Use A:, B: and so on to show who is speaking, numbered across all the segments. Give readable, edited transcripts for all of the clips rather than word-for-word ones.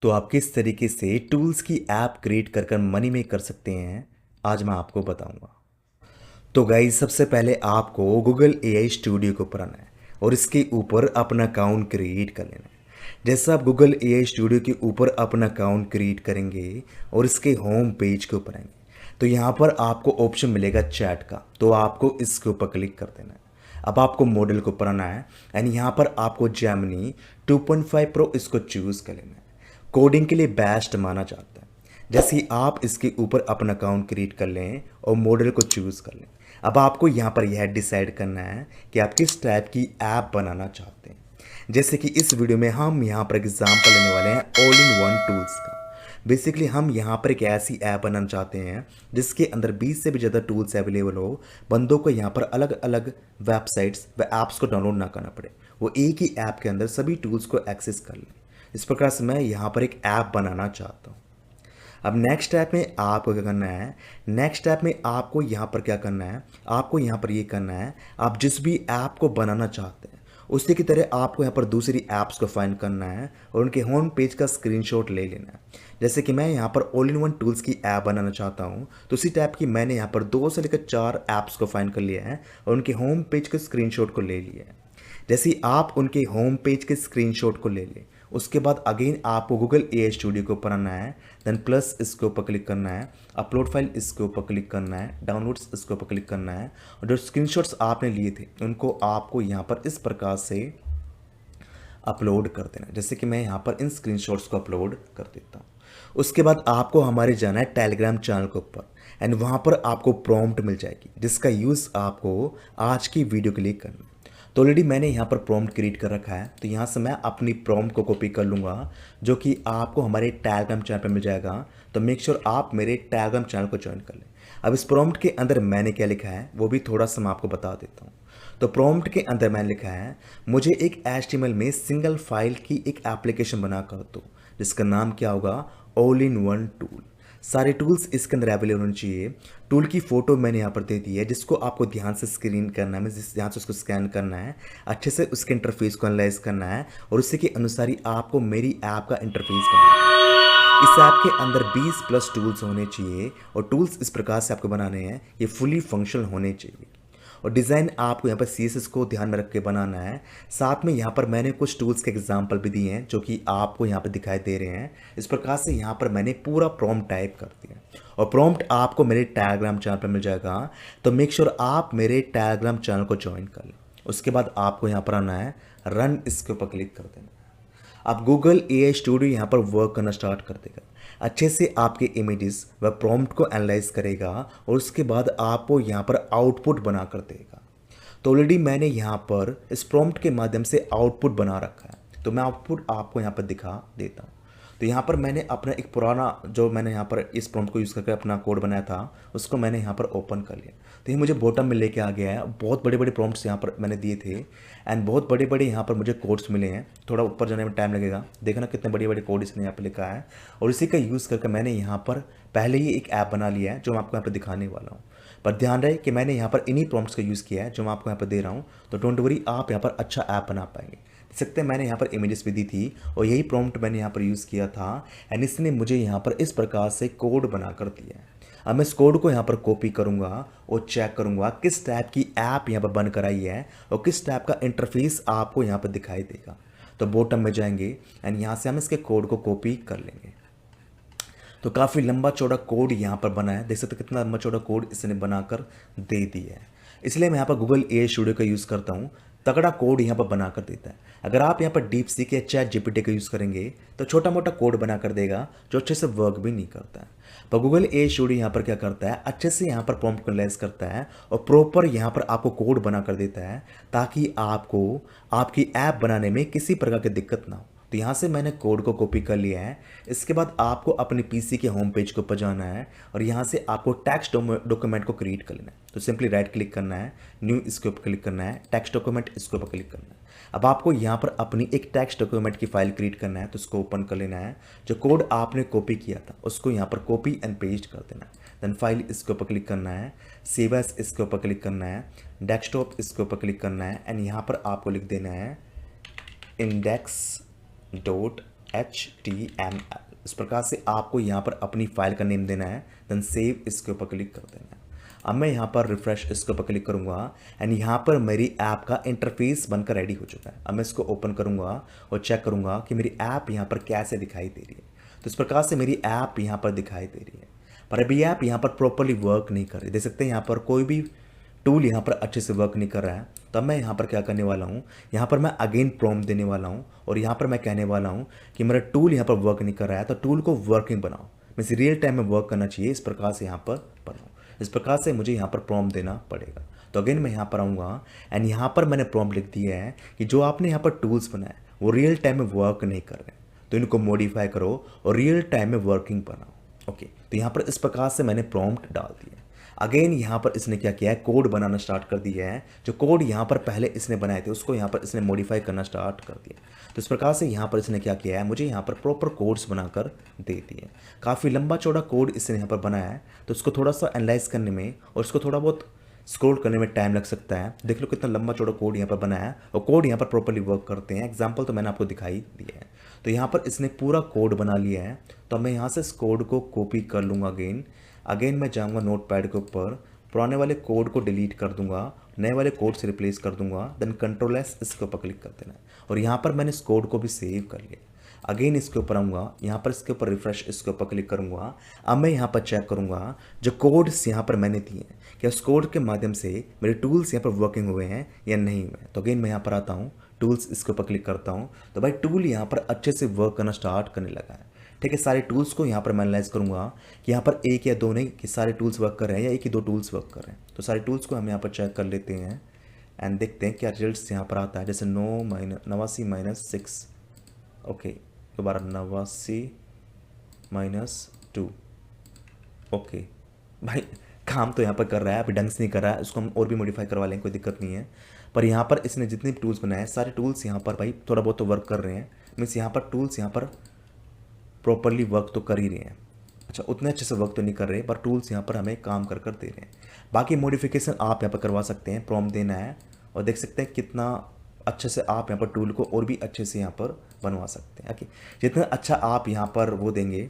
A: तो आप किस तरीके से टूल्स की ऐप क्रिएट कर मनी मेक कर सकते हैं, आज मैं आपको बताऊंगा। तो गाइस, सबसे पहले आपको गूगल एआई स्टूडियो को ऊपर आना है और इसके ऊपर अपना अकाउंट क्रिएट कर लेना है। जैसा आप गूगल एआई स्टूडियो के ऊपर अपना अकाउंट क्रिएट करेंगे और इसके होम पेज के ऊपर आएंगे तो यहाँ पर आपको ऑप्शन मिलेगा चैट का, तो आपको इसके ऊपर क्लिक कर देना है। अब आपको मॉडल को ऊपर आना है एंड यहाँ पर आपको जेमिनी 2.5 प्रो इसको चूज़ कर लेना है। कोडिंग के लिए बेस्ट माना जाता है। जैसे ही आप इसके ऊपर अपना अकाउंट क्रिएट कर लें और मॉडल को चूज़ कर लें, अब आपको यहाँ पर यह डिसाइड करना है कि आप किस टाइप की ऐप बनाना चाहते हैं। जैसे कि इस वीडियो में हम यहाँ पर एग्जांपल लेने वाले हैं ऑल इन वन टूल्स का। बेसिकली हम यहाँ पर एक ऐसी ऐप बनाना चाहते हैं जिसके अंदर 20 से भी ज़्यादा टूल्स अवेलेबल हो, बंदों को यहाँ पर अलग अलग वेबसाइट्स व ऐप्स को डाउनलोड ना करना पड़े, वो एक ही ऐप के अंदर सभी टूल्स को एक्सेस कर लें। इस प्रकार से मैं यहाँ पर एक ऐप बनाना चाहता हूँ। अब नेक्स्ट ऐप में आपको क्या करना है, नेक्स्ट ऐप में आपको यहाँ पर क्या करना है, आपको यहाँ पर ये करना है, आप जिस भी ऐप को बनाना चाहते हैं उसी की तरह आपको यहाँ पर दूसरी ऐप्स को फाइंड करना है और उनके होम पेज का स्क्रीनशॉट ले लेना है। जैसे कि मैं यहाँ पर ऑल इन वन टूल्स की ऐप बनाना चाहता हूँ, तो उसी टाइप की मैंने यहाँ पर 2 से लेकर 4 ऐप्स को फाइंड कर लिया है और उनके होम पेज के स्क्रीनशॉट को ले लिया है। जैसे ही आप उनके होम पेज के स्क्रीनशॉट को ले लें, उसके बाद अगेन आपको गूगल एआई स्टूडियो को ऊपर आना है, देन प्लस इसके ऊपर क्लिक करना है, अपलोड फाइल इसके ऊपर क्लिक करना है, डाउनलोड्स इसके ऊपर क्लिक करना है और जो स्क्रीनशॉट्स आपने लिए थे उनको आपको यहाँ पर इस प्रकार से अपलोड कर देना। जैसे कि मैं यहाँ पर इन स्क्रीनशॉट्स को अपलोड कर देता हूँ। उसके बाद आपको हमारे जाना है टेलीग्राम चैनल के ऊपर एंड वहाँ पर आपको प्रॉम्प्ट मिल जाएगी जिसका यूज़ आपको आज की वीडियो के लिए करना है। तो ऑलरेडी मैंने यहाँ पर प्रॉम्प्ट क्रिएट कर रखा है, तो यहाँ से मैं अपनी प्रॉम्प्ट को कॉपी कर लूँगा जो कि आपको हमारे टेलीग्राम चैनल पर मिल जाएगा। तो मेक श्योर आप मेरे टेलीग्राम चैनल को ज्वाइन कर लें। अब इस प्रॉम्प्ट के अंदर मैंने क्या लिखा है वो भी थोड़ा सा मैं आपको बता देता हूँ। तो प्रॉम्प्ट के अंदर मैंने लिखा है, मुझे एक HTML में सिंगल फाइल की एक एप्लीकेशन बना कर दो जिसका नाम क्या होगा, ऑल इन वन टूल। सारे टूल्स इसके अंदर अवेलेबल होने चाहिए। टूल की फोटो मैंने यहाँ पर दे दी है जिसको आपको ध्यान से स्क्रीन करना है, ध्यान से उसको स्कैन करना है, अच्छे से उसके इंटरफेस को एनालाइज करना है और उसी के अनुसार ही आपको मेरी ऐप का इंटरफेस बनाना है। इस ऐप के अंदर 20 प्लस टूल्स होने चाहिए और टूल्स इस प्रकार से आपको बनाने हैं, ये फुली फंक्शनल होने चाहिए और डिज़ाइन आपको यहाँ पर CSS को ध्यान में रख के बनाना है। साथ में यहाँ पर मैंने कुछ टूल्स के एग्जांपल भी दिए हैं जो कि आपको यहाँ पर दिखाई दे रहे हैं। इस प्रकार से यहाँ पर मैंने पूरा प्रॉम्प्ट टाइप कर दिया और प्रॉम्प्ट आपको मेरे टेलीग्राम चैनल पर मिल जाएगा। तो मेक श्योर आप मेरे टेलीग्राम चैनल को ज्वाइन कर लें। उसके बाद आपको यहाँ पर आना है, रन इसके ऊपर क्लिक कर देना। अब गूगल एआई स्टूडियो यहाँ पर वर्क करना स्टार्ट कर देगा, अच्छे से आपके इमेजेस व प्रॉम्प्ट को एनालाइज करेगा और उसके बाद आपको यहाँ पर आउटपुट बना कर देगा। तो ऑलरेडी मैंने यहाँ पर इस प्रॉम्प्ट के माध्यम से आउटपुट बना रखा है, तो मैं आउटपुट आपको यहाँ पर दिखा देता हूँ। तो यहाँ पर मैंने अपना एक पुराना जो मैंने यहाँ पर इस प्रॉम्प्ट को यूज़ करके अपना कोड बनाया था उसको मैंने यहाँ पर ओपन कर लिया। तो ये मुझे बॉटम में लेके आ गया है। बहुत बड़े बड़े प्रॉम्प्ट्स यहाँ पर मैंने दिए थे एंड बहुत बड़े बड़े यहाँ पर मुझे कोड्स मिले हैं। थोड़ा ऊपर जाने में टाइम लगेगा, देखना कितने बड़े बड़े कोड इसने यहाँ पर लिखा है और इसी का यूज़ करके मैंने यहाँ पर पहले ही एक ऐप बना लिया है जो मैं आपको यहाँ पर दिखाने वाला हूँ। पर ध्यान रहे कि मैंने यहाँ पर इन्हीं प्रॉम्प्ट्स का यूज़ किया है जो मैं आपको यहाँ पर दे रहा हूँ। तो डोंट वरी, आप यहाँ पर अच्छा ऐप बना पाएंगे। देख सकते हैं मैंने यहाँ पर इमेजेस भी दी थी और यही प्रॉम्प्ट मैंने यहाँ पर यूज़ किया था एंड इसने मुझे यहाँ पर इस प्रकार से कोड बना कर दिया है। अब मैं इस कोड को यहाँ पर कॉपी करूँगा और चेक करूँगा किस टाइप की ऐप यहाँ पर बन कर आई है और किस टाइप का इंटरफेस आपको यहाँ पर दिखाई देगा। तो बॉटम में जाएंगे एंड यहाँ से हम इसके कोड को कॉपी कर लेंगे। तो काफ़ी लंबा चौड़ा कोड यहाँ पर बना है, देख सकते कितना लंबा चौड़ा कोड इसने बनाकर दे दिया है। इसलिए मैं यहाँ पर गूगल एआई स्टूडियो का यूज़ करता हूँ, तगड़ा कोड यहाँ पर बना कर देता है। अगर आप यहाँ पर डीप सीक या चैट जीपीटी का यूज़ करेंगे तो छोटा मोटा कोड बना कर देगा जो अच्छे से वर्क भी नहीं करता है। पर गूगल एआई स्टूडियो यहाँ पर क्या करता है, अच्छे से यहाँ पर प्रॉम्प्ट को एनालाइज करता है और प्रॉपर यहाँ पर आपको कोड बना कर देता है ताकि आपको आपकी ऐप बनाने में किसी प्रकार की दिक्कत ना हो। तो यहाँ से मैंने कोड को कॉपी कर लिया है। इसके बाद आपको अपने पीसी के होम पेज के ऊपर जाना है और यहाँ से आपको टेक्स्ट डॉक्यूमेंट को क्रिएट कर लेना है। तो सिंपली राइट क्लिक करना है, न्यू इसके ऊपर क्लिक करना है, टेक्स्ट डॉक्यूमेंट इसके ऊपर क्लिक करना है। अब आपको यहाँ पर अपनी एक टेक्स्ट डॉक्यूमेंट की फाइल क्रिएट करना है, तो उसको ओपन कर लेना है। जो कोड आपने कॉपी किया था उसको यहाँ पर कॉपी एंड पेस्ट कर देना है। देन फाइल इसके ऊपर क्लिक करना है, सेव एज इसके ऊपर क्लिक करना है, डेस्कटॉप इसके ऊपर क्लिक करना है एंड यहाँ पर आपको लिख देना है index.jpg HTML। इस प्रकार से आपको यहाँ पर अपनी फाइल का नेम देना है, देन सेव इसके ऊपर क्लिक कर देना है। अब मैं यहाँ पर रिफ्रेश इसके ऊपर क्लिक करूँगा एंड यहाँ पर मेरी ऐप का इंटरफेस बनकर रेडी हो चुका है। अब मैं इसको ओपन करूँगा और चेक करूँगा कि मेरी ऐप यहाँ पर कैसे दिखाई दे रही है। तो इस प्रकार से मेरी ऐप यहाँ पर दिखाई दे रही है, पर अभी ऐप यहाँ पर प्रॉपरली वर्क नहीं कर रही। देख सकते हैं यहाँ पर कोई भी टूल यहाँ पर अच्छे से वर्क नहीं कर रहा है। तब मैं यहाँ पर क्या करने वाला हूँ, यहाँ पर मैं अगेन प्रॉम्प्ट देने वाला हूँ और यहाँ पर मैं कहने वाला हूँ कि मेरा टूल यहाँ पर वर्क नहीं कर रहा है, तो टूल को वर्किंग बनाओ, मीन्स रियल टाइम में वर्क करना चाहिए, इस प्रकार से यहाँ पर बनाओ। इस प्रकार से मुझे यहाँ पर प्रॉम्प्ट देना पड़ेगा। तो अगेन मैं यहाँ पर आऊँगा एंड यहाँ पर मैंने प्रॉम्प्ट लिख दिया है कि जो आपने यहाँ पर टूल्स बनाए वो रियल टाइम में वर्क नहीं कर रहे हैं, तो इनको मॉडिफाई करो और रियल टाइम में वर्किंग बनाओ। ओके, तो यहाँ पर इस प्रकार से मैंने प्रॉम्प्ट डाल दिया। अगेन यहाँ पर इसने क्या किया है, कोड बनाना स्टार्ट कर दिया है। जो कोड यहाँ पर पहले इसने बनाए थे उसको यहाँ पर इसने मॉडिफाई करना स्टार्ट कर दिया। तो इस प्रकार से यहाँ पर इसने क्या किया है, मुझे यहाँ पर प्रॉपर कोड्स बनाकर दे दिए। काफ़ी लंबा चौड़ा कोड इसने यहाँ पर बनाया है, तो उसको थोड़ा सा एनालाइज करने में और उसको थोड़ा बहुत स्क्रॉल करने में टाइम लग सकता है। देख लो कितना लंबा चौड़ा कोड यहाँ पर बनाया है और कोड यहाँ पर प्रॉपर्ली वर्क करते हैं। एग्जाम्पल तो मैंने आपको दिखाई दिया है। तो यहाँ पर इसने पूरा कोड बना लिया है, तो मैं यहाँ से इस कोड को कॉपी कर लूँगा। अगेन मैं जाऊँगा नोटपैड के ऊपर, पुराने वाले कोड को डिलीट कर दूंगा, नए वाले कोड से रिप्लेस कर दूंगा, देन कंट्रोल एस इसके ऊपर क्लिक कर देना है और यहाँ पर मैंने इस कोड को भी सेव कर लिया। अगेन इसके ऊपर आऊँगा, यहाँ पर इसके ऊपर रिफ्रेश इसके ऊपर क्लिक करूँगा। अब मैं यहाँ पर चेक करूँगा जो कोड्स यहाँ पर मैंने दिए हैं, क्या उस कोड के माध्यम से मेरे टूल्स यहाँ पर वर्किंग हुए हैं या नहीं हुए। तो अगेन मैं यहाँ पर आता हूँ, टूल्स इसके ऊपर क्लिक करता हूँ, तो भाई टूल यहाँ पर अच्छे से वर्क करना स्टार्ट करने लगा है। ठीक है, सारे टूल्स को यहाँ पर मैं एनालाइज करूँगा कि यहाँ पर एक या दो नहीं, कि सारे टूल्स वर्क कर रहे हैं या एक ही दो टूल्स वर्क कर रहे हैं। तो सारे टूल्स को हम यहाँ पर चेक कर लेते हैं एंड देखते हैं क्या रिजल्ट्स यहाँ पर आता है। जैसे 89 -6, ओके, दोबारा 89 -2, ओके। भाई काम तो यहाँ पर कर रहा है, अभी ढंग से नहीं कर रहा है, उसको हम और भी मॉडिफाई करवा लेंगे, कोई दिक्कत नहीं है। पर यहाँ पर इसने जितने भी टूल्स बनाए सारे टूल्स यहाँ पर भाई थोड़ा बहुत तो वर्क कर रहे हैं, मीन्स यहाँ पर टूल्स यहाँ पर प्रॉपरली वर्क तो कर ही रहे हैं। अच्छा, उतने अच्छे से वर्क तो नहीं कर रहे, पर टूल्स यहाँ पर हमें काम कर दे रहे हैं। बाकी मॉडिफिकेशन आप यहाँ पर करवा सकते हैं, प्रॉम्प्ट देना है और देख सकते हैं कितना अच्छे से आप यहाँ पर टूल को और भी अच्छे से यहाँ पर बनवा सकते हैं। ओके, जितना अच्छा आप यहाँ पर वो देंगे,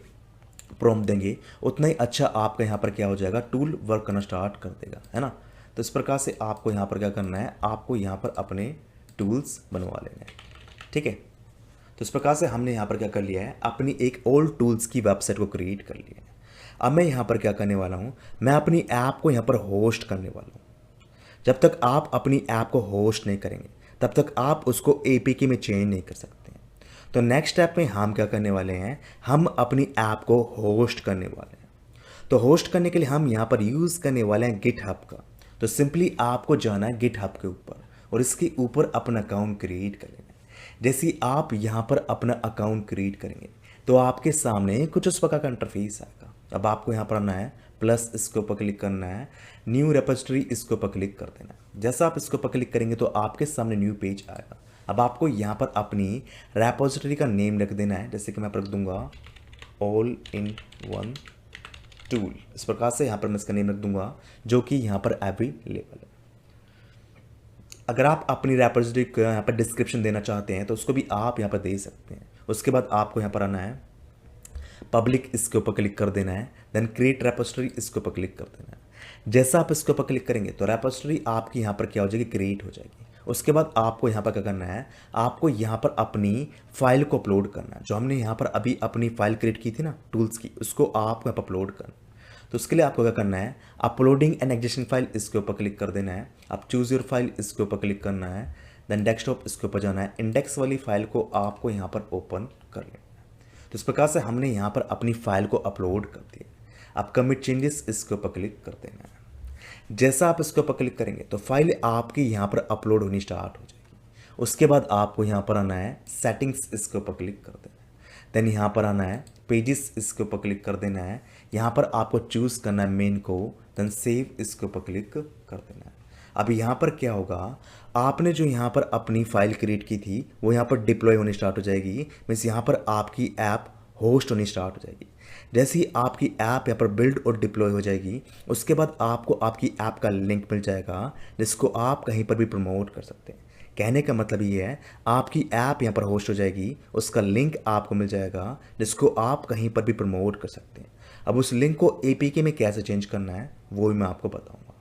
A: प्रॉम्प्ट देंगे, उतना ही अच्छा आपका यहाँ पर क्या हो जाएगा, टूल वर्क करना स्टार्ट कर देगा, है ना। तो इस प्रकार से आपको यहाँ पर क्या करना है, आपको यहाँ पर अपने टूल्स बनवा लेने हैं। ठीक है, तो इस प्रकार से हमने यहाँ पर क्या कर लिया है, अपनी एक ओल्ड टूल्स की वेबसाइट को क्रिएट कर लिया है। अब मैं यहाँ पर क्या करने वाला हूँ, मैं अपनी ऐप को यहाँ पर होस्ट करने वाला हूँ। जब तक आप अपनी ऐप को होस्ट नहीं करेंगे तब तक आप उसको APK में चेंज नहीं कर सकते। तो नेक्स्ट स्टेप में हम क्या करने वाले हैं, हम अपनी ऐप को होस्ट करने वाले हैं। तो होस्ट करने के लिए हम यहाँ पर यूज़ करने वाले हैं गिटहब का। तो सिंपली आपको जाना है गिटहब के ऊपर और इसके ऊपर अपना अकाउंट क्रिएट कर लेना है। जैसे ही आप यहाँ पर अपना अकाउंट क्रिएट करेंगे तो आपके सामने कुछ उस प्रकार का इंटरफेस आएगा। अब आपको यहाँ पर आना है, प्लस इसके ऊपर क्लिक करना है, न्यू रेपोजिटरी इसके ऊपर क्लिक कर देना है। जैसा आप इसके ऊपर क्लिक करेंगे तो आपके सामने न्यू पेज आएगा। अब आपको यहाँ पर अपनी रेपोजिटरी का नेम रख देना है, जैसे कि मैं रख दूंगा ऑल इन वन टूल। इस प्रकार से यहाँ पर मैं इसका नेम रख दूंगा जो कि यहाँ पर अवेलेबल है। अगर आप अपनी रेपोजिटरी को यहाँ पर डिस्क्रिप्शन देना चाहते हैं तो उसको भी आप यहाँ पर दे सकते हैं। उसके बाद आपको यहाँ पर आना है, पब्लिक इसके ऊपर क्लिक कर देना है, देन क्रिएट रेपोजिटरी इसके ऊपर क्लिक कर देना है। जैसा आप इसके ऊपर क्लिक करेंगे तो रेपोजिटरी आपकी यहाँ पर क्या हो जाएगी, क्रिएट हो जाएगी। उसके बाद आपको यहाँ पर क्या करना है, आपको यहाँ पर अपनी फाइल को अपलोड करना है। जो हमने यहाँ पर अभी अपनी फाइल क्रिएट की थी ना टूल्स की, उसको आपको यहाँ पर अपलोड करना है। तो उसके लिए आपको क्या करना है, अपलोडिंग एन एग्जिस्टिंग फाइल इसके ऊपर क्लिक कर देना है। आप चूज़ योर फाइल इसके ऊपर क्लिक करना है, देन डेस्कटॉप इसके ऊपर जाना है। इंडेक्स वाली फाइल को आपको यहाँ पर ओपन कर लेना है। तो इस प्रकार से हमने यहाँ पर अपनी फाइल को अपलोड कर दिया। अब कमिट चेंजेस इसके ऊपर क्लिक कर देना है। जैसा आप इसके ऊपर क्लिक करेंगे तो फाइल आपकी यहाँ पर अपलोड होनी स्टार्ट हो जाएगी। उसके बाद आपको यहाँ पर आना है, सेटिंग्स इसके ऊपर क्लिक कर देना है। देन यहाँ पर आना है, पेजेस इसके ऊपर क्लिक कर देना है। यहाँ पर आपको चूज़ करना है मेन को, देन सेव इसके ऊपर क्लिक कर देना है। अब यहाँ पर क्या होगा, आपने जो यहाँ पर अपनी फाइल क्रिएट की थी वो यहाँ पर डिप्लॉय होनी स्टार्ट हो जाएगी, मीन्स यहाँ पर आपकी ऐप होस्ट होनी स्टार्ट हो जाएगी। जैसे ही आपकी ऐप यहाँ पर बिल्ड और डिप्लॉय हो जाएगी उसके बाद आपको आपकी ऐप का लिंक मिल जाएगा जिसको आप कहीं पर भी प्रमोट कर सकते हैं। कहने का मतलब ये है आपकी ऐप यहाँ पर होस्ट हो जाएगी, उसका लिंक आपको मिल जाएगा जिसको आप कहीं पर भी प्रमोट कर सकते हैं। अब उस लिंक को एपीके में कैसे चेंज करना है वो भी मैं आपको बताऊंगा।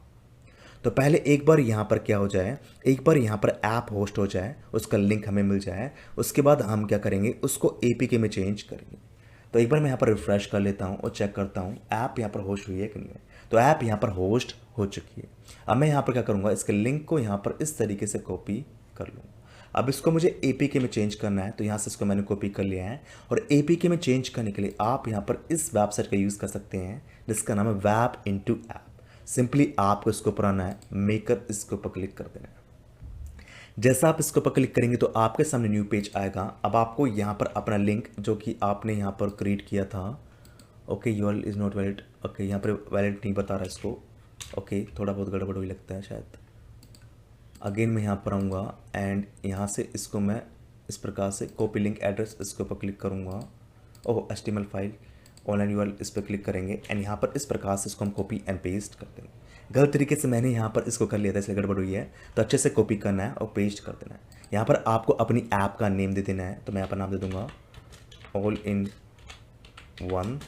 A: तो पहले एक बार यहाँ पर क्या हो जाए, एक बार यहाँ पर ऐप होस्ट हो जाए, उसका लिंक हमें मिल जाए, उसके बाद हम क्या करेंगे, उसको एपीके में चेंज करेंगे। तो एक बार मैं यहाँ पर रिफ्रेश कर लेता हूँ और चेक करता हूँ ऐप यहाँ पर होस्ट हुई है कि नहीं है। तो ऐप यहाँ पर होस्ट हो चुकी है। अब मैं यहाँ पर क्या करूँगा, इसके लिंक को यहाँ पर इस तरीके से कॉपी कर लूँगा। अब इसको मुझे एपीके में चेंज करना है, तो यहाँ से इसको मैंने कॉपी कर लिया है। और एपीके में चेंज करने के लिए आप यहाँ पर इस वेबसाइट का यूज़ कर सकते हैं जिसका नाम है वेब इनटू ऐप। सिंपली आपको इसको ऊपर आना है, मेकर इसके ऊपर क्लिक कर देना है। जैसा आप इसके ऊपर क्लिक करेंगे तो आपके सामने न्यू पेज आएगा। अब आपको यहाँ पर अपना लिंक जो कि आपने यहाँ पर क्रिएट किया था, okay URL is not valid, okay यहाँ पर वैलिड नहीं बता रहा इसको, ओके थोड़ा बहुत गड़बड़ हुई लगता है शायद। अगेन मैं यहाँ पर आऊँगा एंड यहाँ से इसको मैं इस प्रकार से कॉपी लिंक एड्रेस इसके ऊपर क्लिक करूँगा। ओह HTML फाइल ऑनलाइन यूआरएल इस पर क्लिक करेंगे एंड यहाँ पर इस प्रकार से इसको हम कॉपी एंड पेस्ट कर देंगे। गलत तरीके से मैंने यहाँ पर इसको कर लिया था इसलिए गड़बड़ हुई है, तो अच्छे से कॉपी करना है और पेस्ट कर देना है। यहाँ पर आपको अपनी ऐप का नेम दे देना है, तो मैं यहाँ पर नाम दे दूँगा ऑल इन वन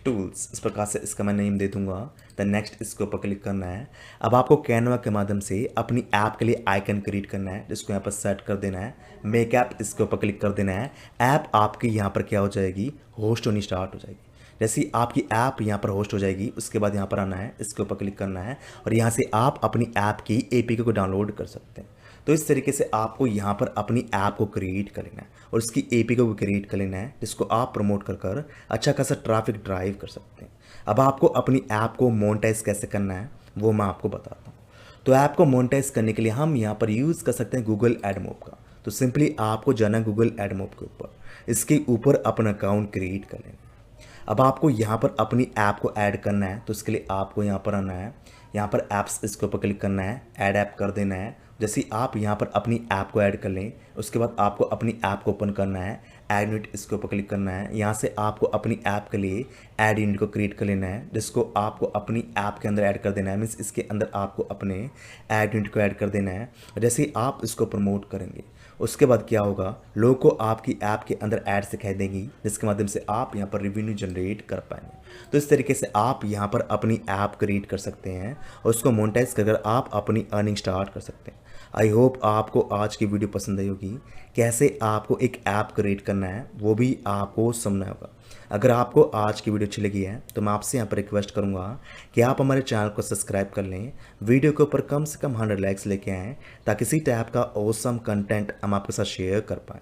A: टूल्स, इस प्रकार से इसका मैं नेम दे दूंगा। द नेक्स्ट इसके ऊपर क्लिक करना है। अब आपको कैनवा के माध्यम से अपनी ऐप के लिए आइकन क्रिएट करना है जिसको यहाँ पर सेट कर देना है। मेक ऐप इसके ऊपर क्लिक कर देना है। ऐप आपकी यहाँ पर क्या हो जाएगी, होस्ट होनी स्टार्ट हो जाएगी। जैसे ही आपकी ऐप यहाँ पर होस्ट हो जाएगी उसके बाद यहाँ पर आना है, इसके ऊपर क्लिक करना है और यहाँ से आप अपनी ऐप की एपीके को डाउनलोड कर सकते हैं। तो इस तरीके से आपको यहाँ पर अपनी ऐप को क्रिएट कर लेना है और उसकी एपीके को क्रिएट कर लेना है जिसको आप प्रमोट कर अच्छा खासा ट्रैफिक ड्राइव कर सकते हैं। अब आपको अपनी ऐप को मोनेटाइज कैसे करना है वो मैं आपको बताता हूँ। तो ऐप को मोनेटाइज करने के लिए हम यहाँ पर यूज़ कर सकते हैं गूगल एडमोब का। तो सिंपली आपको जाना गूगल एडमोब के ऊपर, इसके ऊपर अपना अकाउंट क्रिएट कर लेना है। अब आपको यहाँ पर अपनी ऐप को ऐड करना है, तो इसके लिए आपको यहाँ पर आना है, यहाँ पर ऐप्स इसके ऊपर क्लिक करना है, ऐड ऐप कर देना है। जैसे आप यहाँ पर अपनी ऐप को ऐड कर लें उसके बाद आपको अपनी ऐप को ओपन करना है, ऐड यूनिट इसके ऊपर क्लिक करना है। यहाँ से आपको अपनी ऐप के लिए ऐड यूनिट को क्रिएट कर लेना है जिसको आपको अपनी ऐप के अंदर ऐड कर देना है। मीन्स इसके अंदर आपको अपने ऐड यूनिट को ऐड कर देना है। जैसे ही आप इसको प्रमोट करेंगे उसके बाद क्या होगा, लोगों को आपकी ऐप के अंदर ऐड दिखाई देंगी जिसके माध्यम से आप यहाँ पर रेवेन्यू जनरेट कर पाएंगे। तो इस तरीके से आप यहाँ पर अपनी ऐप क्रिएट कर सकते हैं और उसको मोनेटाइज कर आप अपनी अर्निंग स्टार्ट कर सकते हैं। आई होप आपको आज की वीडियो पसंद आई होगी। कैसे आपको एक ऐप क्रिएट करना है वो भी आपको समझना होगा। अगर आपको आज की वीडियो अच्छी लगी है तो मैं आपसे यहाँ पर रिक्वेस्ट करूँगा कि आप हमारे चैनल को सब्सक्राइब कर लें, वीडियो के ऊपर कम से कम 100 लाइक्स लेके आएँ ताकि इसी टाइप का ऑसम कंटेंट हम आपके साथ शेयर कर पाएँ।